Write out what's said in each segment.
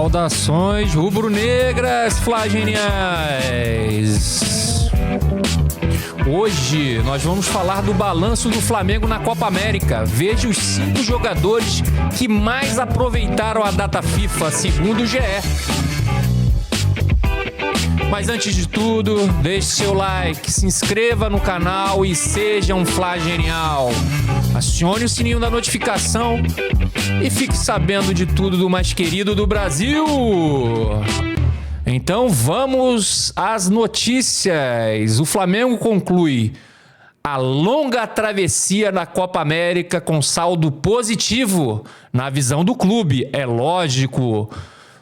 Saudações rubro-negras flageniais. Hoje nós vamos falar do balanço do Flamengo na Copa América. Veja os 5 jogadores que mais aproveitaram a data FIFA, segundo o GE. Mas antes de tudo, deixe seu like, se inscreva no canal e seja um flagenial. Acione o sininho da notificação e fique sabendo de tudo do mais querido do Brasil. Então vamos às notícias. O Flamengo conclui a longa travessia na Copa América com saldo positivo na visão do clube. É lógico.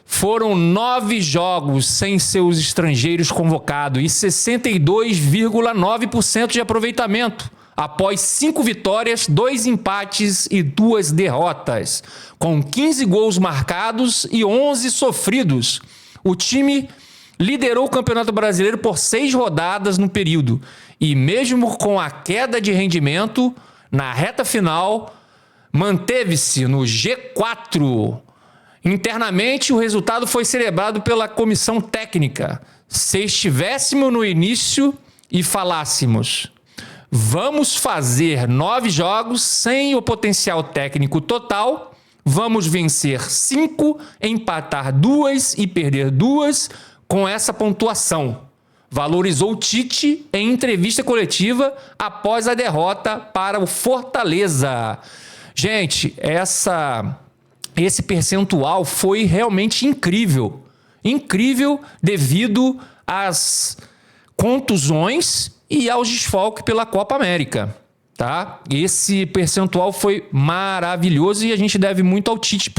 Foram 9 jogos sem seus estrangeiros convocados e 62,9% de aproveitamento, após 5 vitórias, 2 empates e 2 derrotas, com 15 gols marcados e 11 sofridos. O time liderou o Campeonato Brasileiro por 6 rodadas no período e, mesmo com a queda de rendimento, na reta final, manteve-se no G4. Internamente, o resultado foi celebrado pela comissão técnica. Se estivéssemos no início e falássemos: vamos fazer 9 jogos sem o potencial técnico total, vamos vencer 5, empatar 2 e perder 2 com essa pontuação, valorizou Tite em entrevista coletiva após a derrota para o Fortaleza. Gente, esse percentual foi realmente incrível. Incrível devido às contusões e aos desfalques pela Copa América, tá? Esse percentual foi maravilhoso e a gente deve muito ao Tite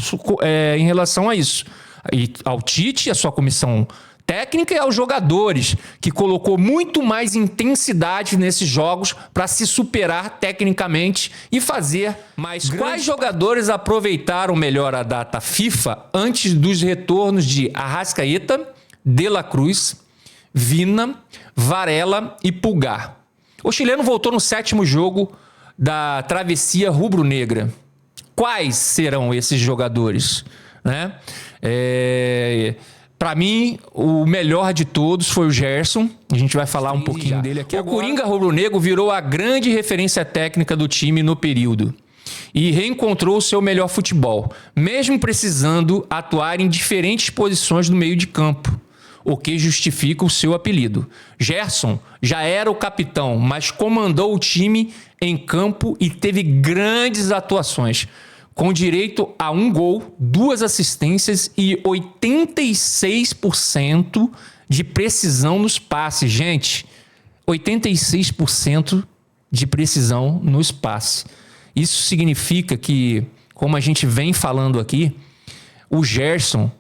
em relação a isso. E ao Tite, a sua comissão técnica e aos jogadores, que colocou muito mais intensidade nesses jogos para se superar tecnicamente e fazer mais. Quais jogadores aproveitaram melhor a data FIFA antes dos retornos de Arrascaeta, De La Cruz, Vina, Varela e Pulgar? O chileno voltou no 7º jogo da travessia rubro-negra. Quais serão esses jogadores, né? Para mim, o melhor de todos foi o Gerson. A gente vai falar um pouquinho dele aqui agora. O Coringa rubro-negro virou a grande referência técnica do time no período e reencontrou o seu melhor futebol, mesmo precisando atuar em diferentes posições no meio de campo, o que justifica o seu apelido. Gerson já era o capitão, mas comandou o time em campo e teve grandes atuações, com direito a 1 gol, 2 assistências e 86% de precisão nos passes. Gente, 86% de precisão nos passes. Isso significa que, como a gente vem falando aqui, o Gerson,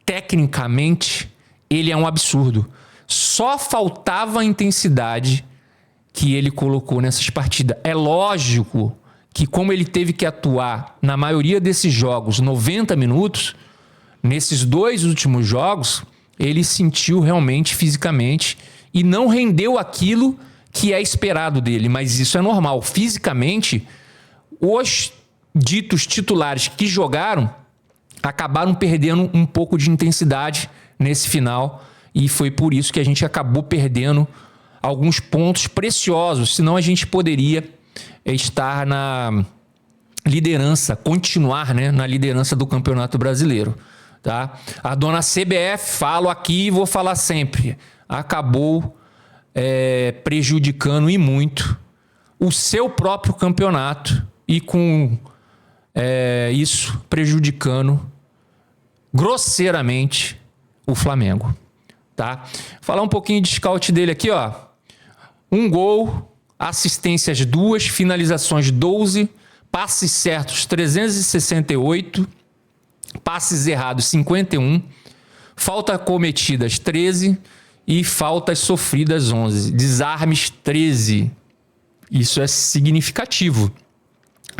tecnicamente, ele é um absurdo. Só faltava a intensidade que ele colocou nessas partidas. É lógico que, como ele teve que atuar na maioria desses jogos 90 minutos, nesses 2 últimos jogos, ele sentiu realmente fisicamente e não rendeu aquilo que é esperado dele, mas isso é normal. Fisicamente, os ditos titulares que jogaram acabaram perdendo um pouco de intensidade nesse final e foi por isso que a gente acabou perdendo alguns pontos preciosos, senão a gente poderia estar na liderança, continuar, né, na liderança do Campeonato Brasileiro, tá? A dona CBF, falo aqui e vou falar sempre, acabou prejudicando e muito o seu próprio campeonato e com isso prejudicando grosseiramente o Flamengo, tá? Falar um pouquinho de scout dele aqui, ó. 1 gol, assistências 2, finalizações 12, passes certos 368, passes errados 51, faltas cometidas 13 e faltas sofridas 11, desarmes 13. Isso é significativo.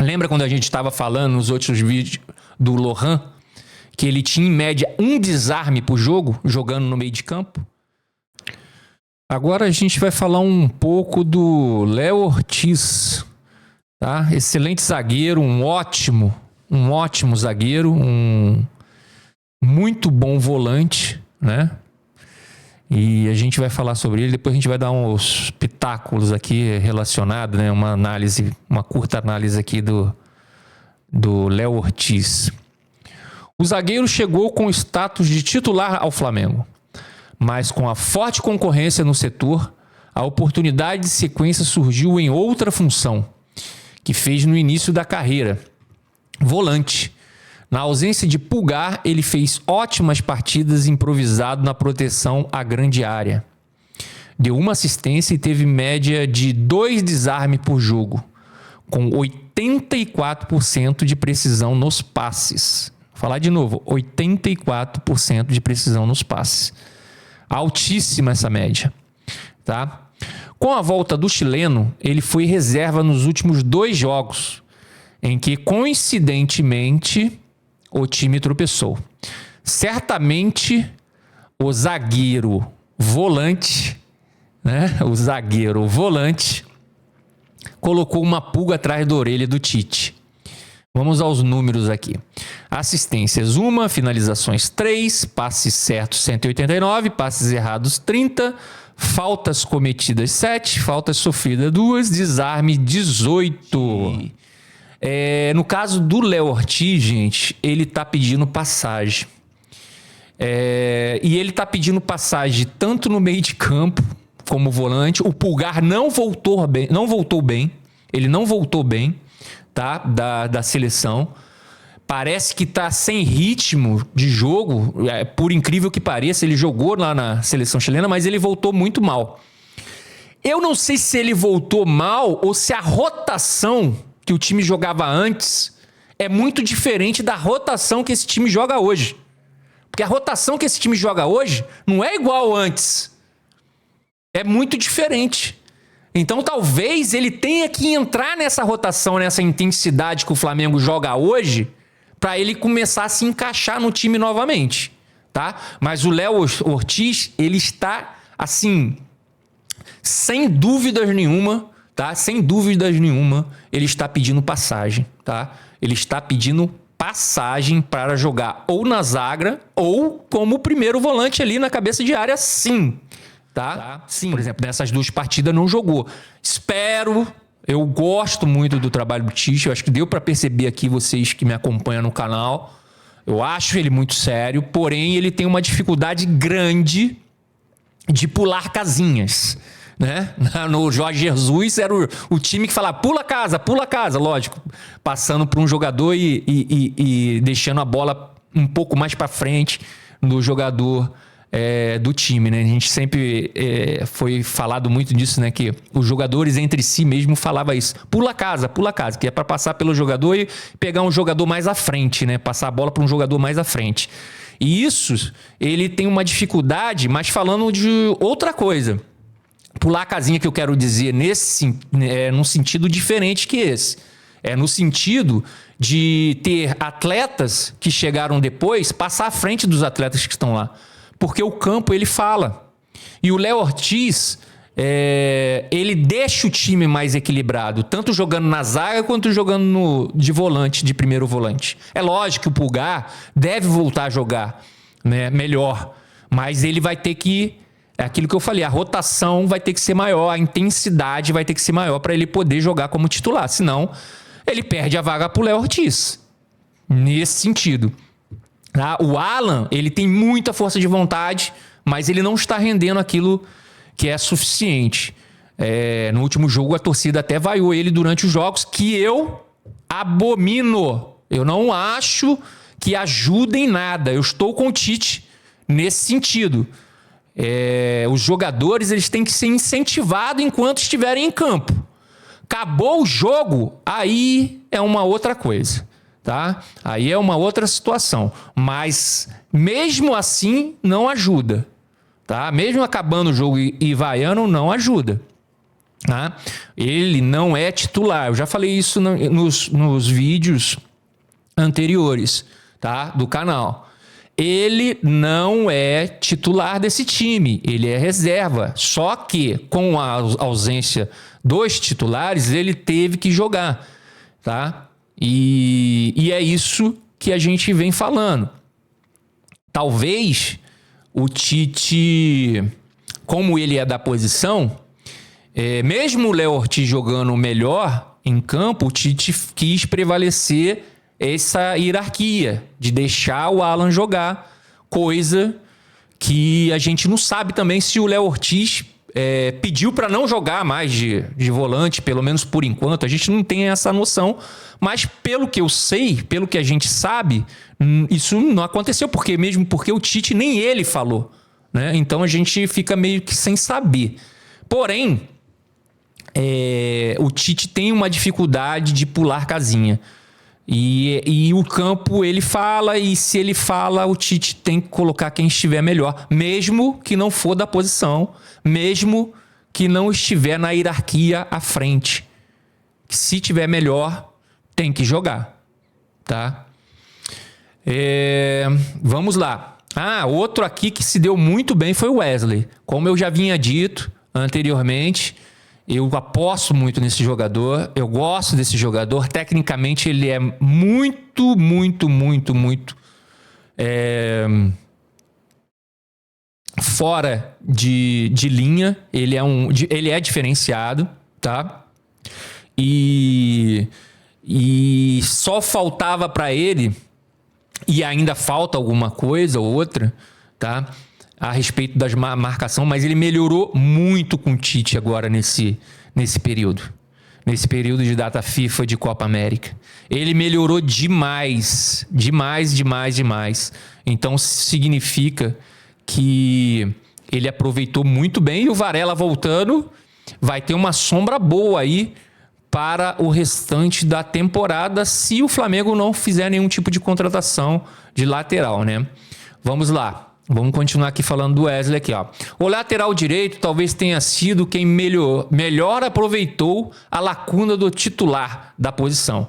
Lembra quando a gente estava falando nos outros vídeos do Lohan, que ele tinha em média 1 desarme por jogo, jogando no meio de campo? Agora a gente vai falar um pouco do Léo Ortiz, tá? Excelente zagueiro, um ótimo zagueiro, muito bom volante, né? E a gente vai falar sobre ele, depois a gente vai dar uns pitáculos aqui relacionados, né? Uma análise, uma curta análise aqui do Léo Ortiz. O zagueiro chegou com o status de titular ao Flamengo, mas com a forte concorrência no setor, a oportunidade de sequência surgiu em outra função, que fez no início da carreira: volante. Na ausência de Pulgar, ele fez ótimas partidas improvisado na proteção à grande área. Deu uma assistência e teve média de 2 desarmes por jogo, com 84% de precisão nos passes. Vou falar de novo, 84% de precisão nos passes. Altíssima essa média, tá? Com a volta do chileno, ele foi reserva nos últimos 2 jogos, em que, coincidentemente, o time tropeçou. Certamente, o zagueiro volante, né? O zagueiro volante colocou uma pulga atrás da orelha do Tite. Vamos aos números aqui. Assistências 1, finalizações 3, passes certos 189, passes errados 30, faltas cometidas 7, faltas sofridas 2, desarme 18. No caso do Léo Ortiz, gente, ele tá pedindo passagem. E ele tá pedindo passagem tanto no meio de campo como volante. O Pulgar não voltou bem. Ele não voltou bem, tá? Da seleção. Parece que tá sem ritmo de jogo. Por incrível que pareça, ele jogou lá na seleção chilena, mas ele voltou muito mal. Eu não sei se ele voltou mal ou se a rotação que o time jogava antes é muito diferente da rotação que esse time joga hoje. Porque a rotação que esse time joga hoje não é igual antes. É muito diferente. Então talvez ele tenha que entrar nessa rotação, nessa intensidade que o Flamengo joga hoje, para ele começar a se encaixar no time novamente, tá? Mas o Léo Ortiz, ele está assim, sem dúvidas nenhuma, tá? Sem dúvidas nenhuma, ele está pedindo passagem, tá? Ele está pedindo passagem para jogar ou na zaga ou como primeiro volante ali na cabeça de área, sim. Tá? Sim. Por exemplo, nessas 2 partidas não jogou. Eu gosto muito do trabalho do Tite, eu acho que deu para perceber aqui, vocês que me acompanham no canal. Eu acho ele muito sério, porém ele tem uma dificuldade grande de pular casinhas, né? No Jorge Jesus era o time que falava pula casa, lógico, passando por um jogador e deixando a bola um pouco mais para frente do jogador do time, né? A gente sempre foi falado muito disso, né? Que os jogadores entre si mesmo falavam isso. Pula casa, que é para passar pelo jogador e pegar um jogador mais à frente, né? Passar a bola para um jogador mais à frente. E isso, ele tem uma dificuldade, mas falando de outra coisa. Pular a casinha que eu quero dizer num sentido diferente que esse. É no sentido de ter atletas que chegaram depois passar à frente dos atletas que estão lá. Porque o campo, ele fala. E o Léo Ortiz, ele deixa o time mais equilibrado, tanto jogando na zaga quanto jogando de volante, de primeiro volante. É lógico que o Pulgar deve voltar a jogar, né, melhor, mas ele vai ter que... É aquilo que eu falei, a rotação vai ter que ser maior, a intensidade vai ter que ser maior para ele poder jogar como titular. Senão, ele perde a vaga para o Léo Ortiz. Nesse sentido. O Alan, ele tem muita força de vontade, mas ele não está rendendo aquilo que é suficiente. No último jogo, a torcida até vaiou ele durante os jogos, que eu abomino. Eu não acho que ajuda em nada. Eu estou com o Tite nesse sentido. Os jogadores, eles têm que ser incentivados enquanto estiverem em campo. Acabou o jogo, aí é uma outra coisa. Tá? Aí é uma outra situação, mas mesmo assim não ajuda, tá? Mesmo acabando o jogo e vaiando, não ajuda, tá? Ele não é titular, eu já falei isso nos vídeos anteriores, tá? Do canal. Ele não é titular desse time, ele é reserva, só que com a ausência dos titulares ele teve que jogar, tá? E é isso que a gente vem falando. talvez o Tite, como ele é da posição, mesmo o Léo Ortiz jogando melhor em campo, o Tite quis prevalecer essa hierarquia de deixar o Alan jogar, coisa que a gente não sabe também se o Léo Ortiz pediu para não jogar mais de volante, pelo menos por enquanto. A gente não tem essa noção, mas pelo que eu sei, pelo que a gente sabe, isso não aconteceu, mesmo porque o Tite nem ele falou, né? Então a gente fica meio que sem saber. Porém, o Tite tem uma dificuldade de pular casinha. E o campo ele fala, e se ele fala, o Tite tem que colocar quem estiver melhor, mesmo que não for da posição, mesmo que não estiver na hierarquia à frente. Se tiver melhor, tem que jogar, tá? Vamos lá. Outro aqui que se deu muito bem foi o Wesley. Como eu já vinha dito anteriormente, eu aposto muito nesse jogador, eu gosto desse jogador. Tecnicamente ele é muito fora de linha. Ele é diferenciado, tá? E só faltava para ele, e ainda falta alguma coisa ou outra, tá? A respeito das marcação, mas ele melhorou muito com o Tite agora nesse período. Nesse período de data FIFA de Copa América. Ele melhorou demais. Então significa que ele aproveitou muito bem, e o Varela voltando vai ter uma sombra boa aí para o restante da temporada, se o Flamengo não fizer nenhum tipo de contratação de lateral, né? Vamos lá. Vamos continuar aqui falando do Wesley aqui, ó. O lateral direito talvez tenha sido quem melhor aproveitou a lacuna do titular da posição.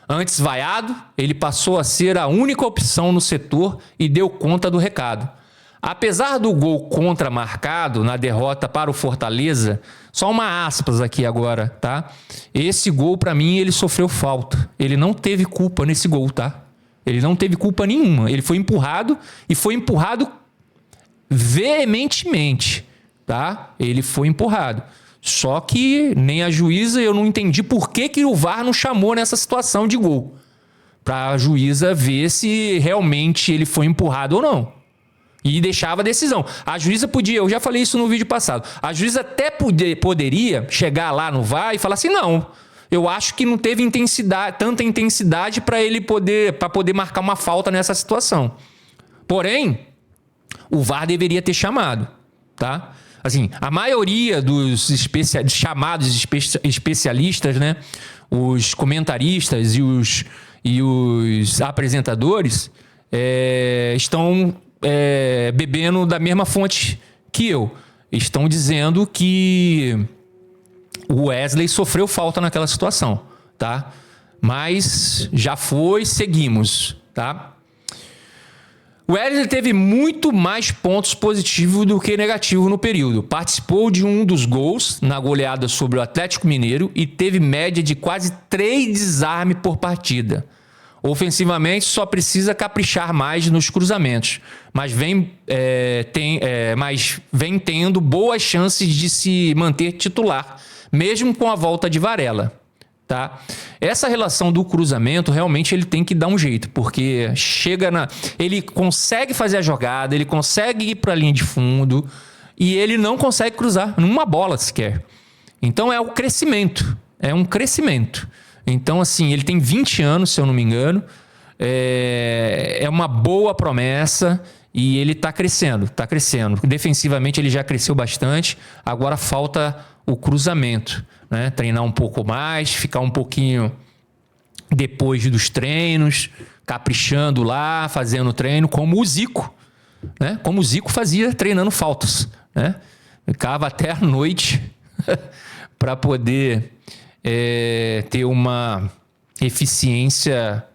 Antes vaiado, ele passou a ser a única opção no setor e deu conta do recado. Apesar do gol contra marcado na derrota para o Fortaleza, só uma aspas aqui agora, tá? Esse gol, para mim, ele sofreu falta. Ele não teve culpa nesse gol, tá? Ele não teve culpa nenhuma. Ele foi empurrado, e foi empurrado veementemente, tá? Ele foi empurrado. Só que nem a juíza, eu não entendi por que o VAR não chamou nessa situação de gol. Pra juíza ver se realmente ele foi empurrado ou não. E deixava a decisão. A juíza podia, eu já falei isso no vídeo passado, a juíza até poderia chegar lá no VAR e falar assim, não, eu acho que não teve tanta intensidade para poder marcar uma falta nessa situação. Porém, o VAR deveria ter chamado, tá? Assim, a maioria dos chamados especialistas, né? Os comentaristas e os apresentadores estão bebendo da mesma fonte que eu. Estão dizendo que o Wesley sofreu falta naquela situação, tá? Mas já foi, seguimos, tá? O Wesley teve muito mais pontos positivos do que negativos no período. Participou de um dos gols na goleada sobre o Atlético Mineiro e teve média de quase 3 desarmes por partida. Ofensivamente, só precisa caprichar mais nos cruzamentos, mas vem tendo boas chances de se manter titular, mesmo com a volta de Varela. Tá? Essa relação do cruzamento, realmente ele tem que dar um jeito, porque ele consegue fazer a jogada, ele consegue ir para a linha de fundo e ele não consegue cruzar numa bola sequer. Então é um crescimento. Então, assim, ele tem 20 anos, se eu não me engano, é uma boa promessa e ele está crescendo. Defensivamente ele já cresceu bastante, agora falta o cruzamento, né? Treinar um pouco mais, ficar um pouquinho depois dos treinos, caprichando lá, fazendo treino, como o Zico, né? Como o Zico fazia treinando faltas, né? Ficava até a noite para poder ter uma eficiência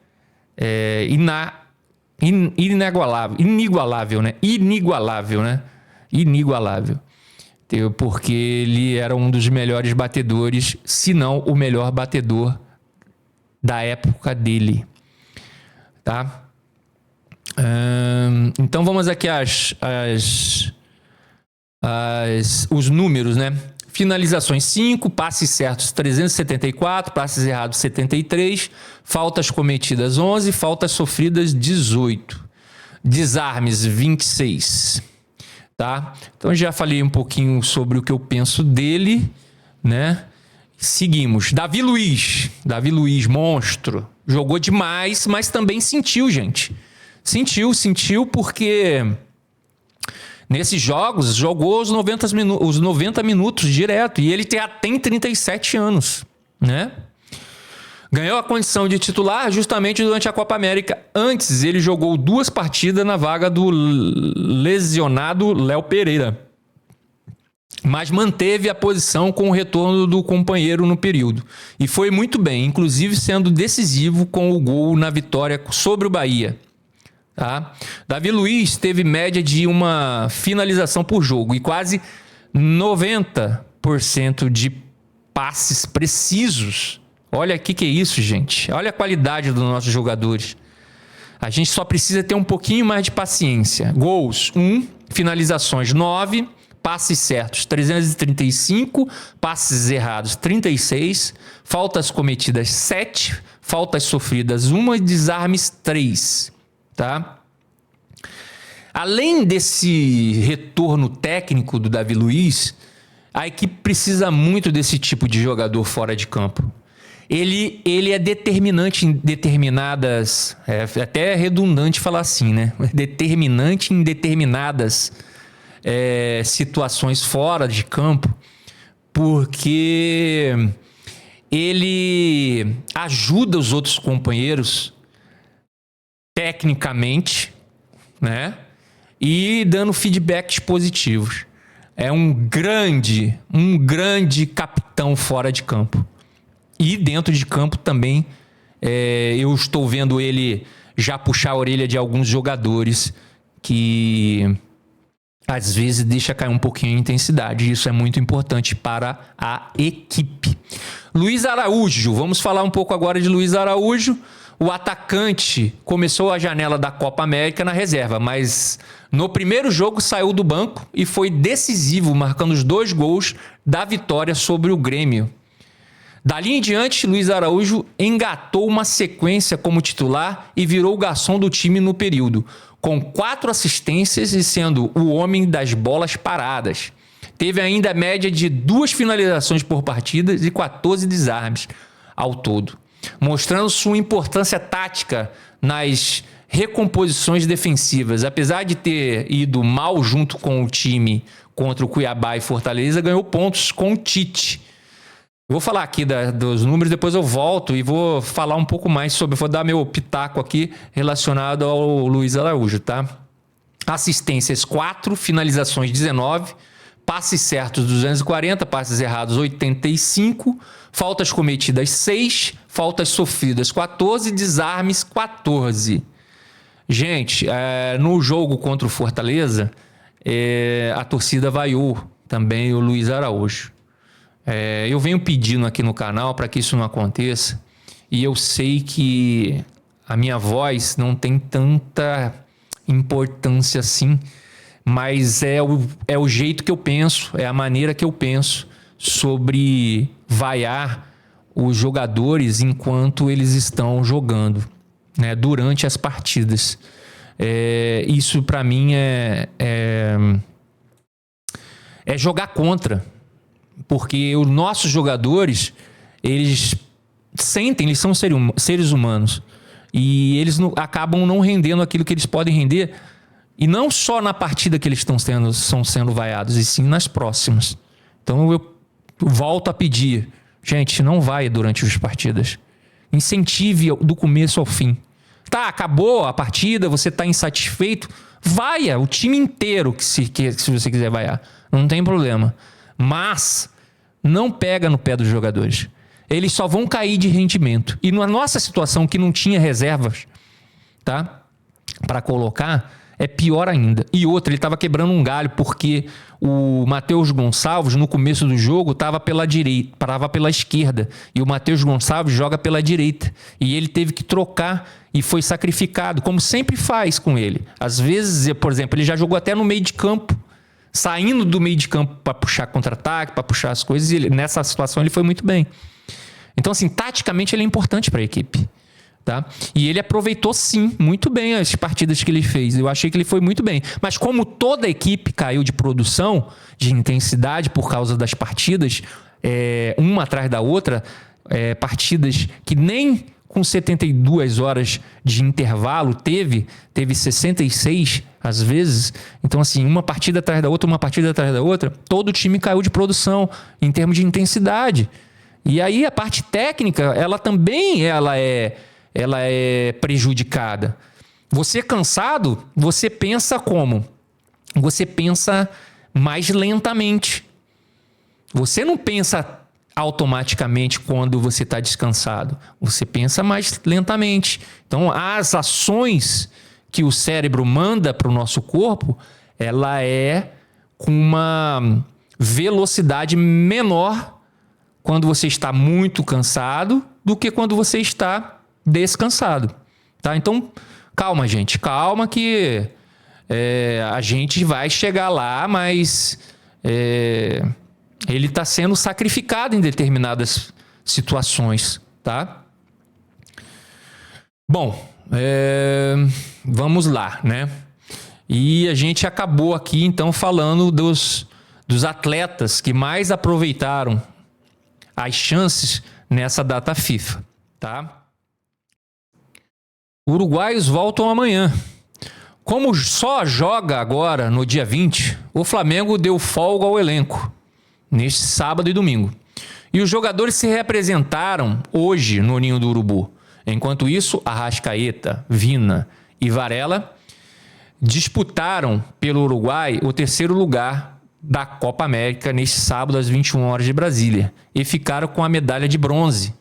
inigualável, né? Inigualável. Porque ele era um dos melhores batedores, se não o melhor batedor da época dele. Tá? Então vamos aqui os números, né? Finalizações 5, passes certos 374, passes errados 73, faltas cometidas 11, faltas sofridas 18, desarmes 26, tá? Então já falei um pouquinho sobre o que eu penso dele, né? Seguimos. Davi Luiz, monstro, jogou demais, mas também sentiu, gente. Sentiu porque nesses jogos jogou os 90 minutos direto e ele já tem 37 anos, né? Ganhou a condição de titular justamente durante a Copa América. Antes ele jogou 2 partidas na vaga do lesionado Léo Pereira, mas manteve a posição com o retorno do companheiro no período. E foi muito bem, inclusive sendo decisivo com o gol na vitória sobre o Bahia. Tá? Davi Luiz teve média de uma finalização por jogo e quase 90% de passes precisos. Olha o que é isso, gente. Olha a qualidade dos nossos jogadores. A gente só precisa ter um pouquinho mais de paciência. Gols, 1. Finalizações, 9. Passes certos, 335. Passes errados, 36. Faltas cometidas, 7. Faltas sofridas, 1. E desarmes, 3. Tá? Além desse retorno técnico do Davi Luiz, a equipe precisa muito desse tipo de jogador fora de campo. Ele é determinante em determinadas... É até redundante falar assim, né? Determinante em determinadas situações fora de campo, porque ele ajuda os outros companheiros tecnicamente, né? E dando feedbacks positivos. É um grande capitão fora de campo. E dentro de campo também, eu estou vendo ele já puxar a orelha de alguns jogadores que às vezes deixa cair um pouquinho a intensidade. Isso é muito importante para a equipe. Luiz Araújo, vamos falar um pouco agora de Luiz Araújo. O atacante começou a janela da Copa América na reserva, mas no primeiro jogo saiu do banco e foi decisivo, marcando os 2 gols da vitória sobre o Grêmio. Dali em diante, Luiz Araújo engatou uma sequência como titular e virou o garçom do time no período, com 4 assistências e sendo o homem das bolas paradas. Teve ainda a média de 2 finalizações por partida e 14 desarmes ao todo, mostrando sua importância tática nas recomposições defensivas. Apesar de ter ido mal junto com o time contra o Cuiabá e Fortaleza, ganhou pontos com o Tite. Vou falar aqui dos números, depois eu volto e vou falar um pouco mais vou dar meu pitaco aqui relacionado ao Luiz Araújo, tá? Assistências 4, finalizações 19, passes certos 240, passes errados 85, faltas cometidas 6, faltas sofridas 14, desarmes 14. Gente, no jogo contra o Fortaleza, a torcida vaiou também o Luiz Araújo. Eu venho pedindo aqui no canal para que isso não aconteça, e eu sei que a minha voz não tem tanta importância assim, mas é o jeito que eu penso, é a maneira que eu penso sobre vaiar os jogadores enquanto eles estão jogando, né, durante as partidas. Isso para mim é jogar contra, porque os nossos jogadores, eles são seres humanos e eles acabam não rendendo aquilo que eles podem render, e não só na partida que eles estão sendo vaiados, e sim nas próximas. Então eu volto a pedir, gente, não vai durante as partidas, incentive do começo ao fim. Tá, acabou a partida, você tá insatisfeito, vaia o time inteiro se você quiser vaiar, não tem problema, mas não pega no pé dos jogadores. Eles só vão cair de rendimento. E na nossa situação, que não tinha reservas, tá, para colocar, é pior ainda. E outra, ele estava quebrando um galho porque o Matheus Gonçalves, no começo do jogo, estava pela direita, parava pela esquerda. E o Matheus Gonçalves joga pela direita. E ele teve que trocar e foi sacrificado, como sempre faz com ele. Às vezes, por exemplo, ele já jogou até no meio de campo, saindo do meio de campo para puxar contra-ataque, para puxar as coisas. E nessa situação ele foi muito bem. Então, assim, taticamente ele é importante para a equipe. Tá? E ele aproveitou, sim, muito bem as partidas que ele fez. Eu achei que ele foi muito bem. Mas como toda a equipe caiu de produção, de intensidade por causa das partidas, uma atrás da outra, partidas que nem com 72 horas de intervalo teve 66 às vezes. Então, assim, uma partida atrás da outra, uma partida atrás da outra, todo o time caiu de produção em termos de intensidade. E aí a parte técnica, ela também é prejudicada. Você cansado, você pensa como? Você pensa mais lentamente. Você não pensa automaticamente quando você está descansado. Você pensa mais lentamente. Então, as ações que o cérebro manda para o nosso corpo, ela é com uma velocidade menor quando você está muito cansado do que quando você está descansado. Tá? Então, calma, gente. Calma que a gente vai chegar lá, mas ele está sendo sacrificado em determinadas situações. Tá? Bom, vamos lá, né? E a gente acabou aqui, então, falando dos atletas que mais aproveitaram as chances nessa data FIFA, tá? Uruguaios voltam amanhã. Como só joga agora no dia 20, o Flamengo deu folga ao elenco neste sábado e domingo. E os jogadores se representaram hoje no Ninho do Urubu. Enquanto isso, Arrascaeta, Vina e Varela disputaram pelo Uruguai o terceiro lugar da Copa América neste sábado às 21 horas de Brasília e ficaram com a medalha de bronze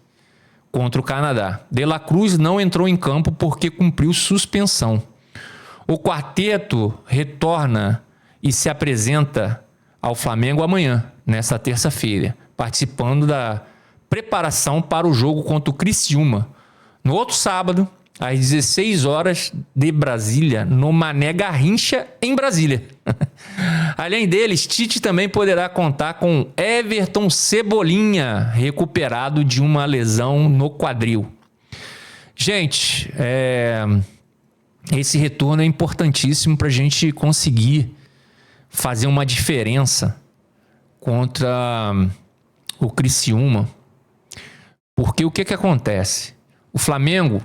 contra o Canadá. De La Cruz não entrou em campo porque cumpriu suspensão. O quarteto retorna e se apresenta ao Flamengo amanhã, nesta terça-feira, participando da preparação para o jogo contra o Criciúma. No outro sábado, às 16 horas de Brasília, no Mané Garrincha, em Brasília. Além deles, Tite também poderá contar com Everton Cebolinha, recuperado de uma lesão no quadril. Gente, esse retorno é importantíssimo para a gente conseguir fazer uma diferença contra o Criciúma. Porque o que acontece? O Flamengo,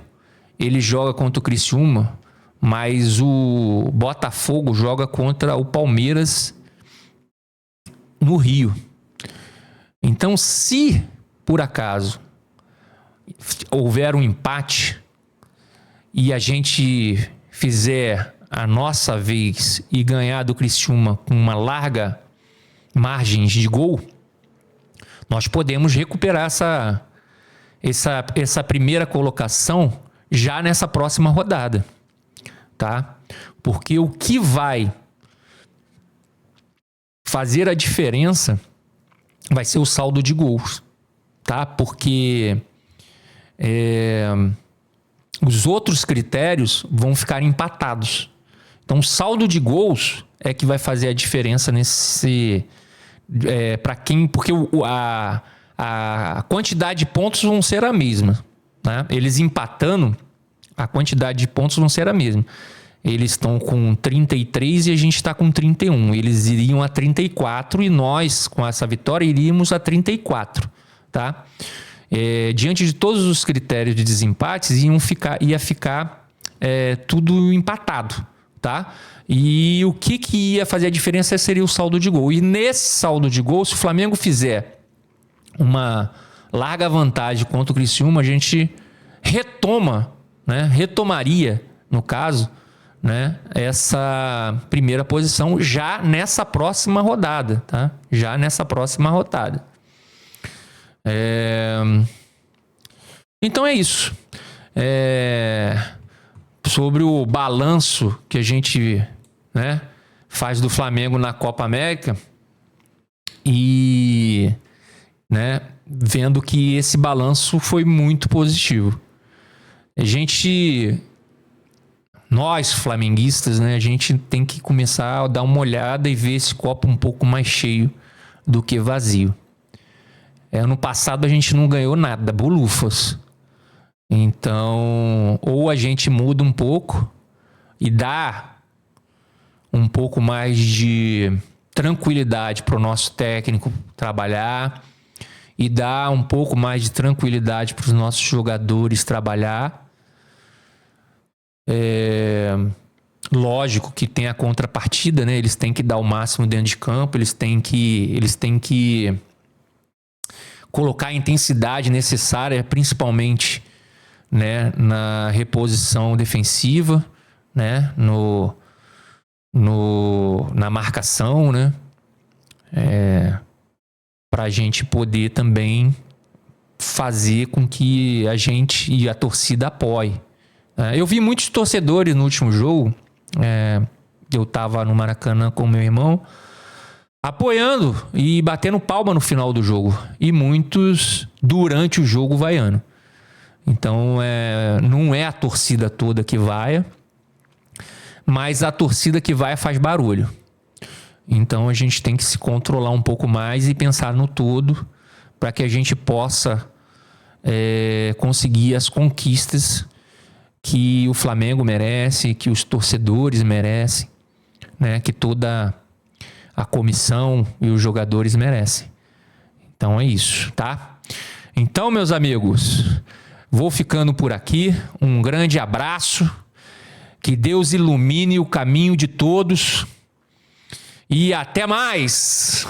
ele joga contra o Criciúma, mas o Botafogo joga contra o Palmeiras no Rio. Então, se por acaso houver um empate e a gente fizer a nossa vez e ganhar do Criciúma com uma larga margem de gol, nós podemos recuperar essa primeira colocação já nessa próxima rodada, tá? Porque o que vai fazer a diferença vai ser o saldo de gols, tá? Porque os outros critérios vão ficar empatados. Então, o saldo de gols é que vai fazer a diferença nesse para quem, porque a quantidade de pontos vão ser a mesma, né? Eles empatando, a quantidade de pontos vão ser a mesma. Eles estão com 33 e a gente está com 31. Eles iriam a 34 e nós, com essa vitória, iríamos a 34. Tá? Diante de todos os critérios de desempates, ia ficar tudo empatado. Tá? E o que ia fazer a diferença seria o saldo de gol. E nesse saldo de gol, se o Flamengo fizer uma larga vantagem contra o Criciúma, a gente retomaria, no caso, né, essa primeira posição já nessa próxima rodada, tá? Já nessa próxima rodada. Então é isso. sobre o balanço que a gente, né, faz do Flamengo na Copa América e, né, vendo que esse balanço foi muito positivo. Nós flamenguistas, né, a gente tem que começar a dar uma olhada e ver esse copo um pouco mais cheio do que vazio. Ano passado a gente não ganhou nada, bolufas. Então, ou a gente muda um pouco e dá um pouco mais de tranquilidade para o nosso técnico trabalhar e dá um pouco mais de tranquilidade para os nossos jogadores trabalhar. Lógico que tem a contrapartida, né? Eles têm que dar o máximo dentro de campo, eles têm que colocar a intensidade necessária, principalmente, né, na reposição defensiva, né, na marcação, né, para a gente poder também fazer com que a gente e a torcida apoie. Eu vi muitos torcedores no último jogo, eu estava no Maracanã com meu irmão, apoiando e batendo palma no final do jogo. E muitos durante o jogo vaiando. Então, não é a torcida toda que vaia, mas a torcida que vaia faz barulho. Então, a gente tem que se controlar um pouco mais e pensar no todo para que a gente possa conseguir as conquistas que o Flamengo merece, que os torcedores merecem, né? Que toda a comissão e os jogadores merecem. Então é isso, tá? Então, meus amigos, vou ficando por aqui. Um grande abraço. Que Deus ilumine o caminho de todos. E até mais!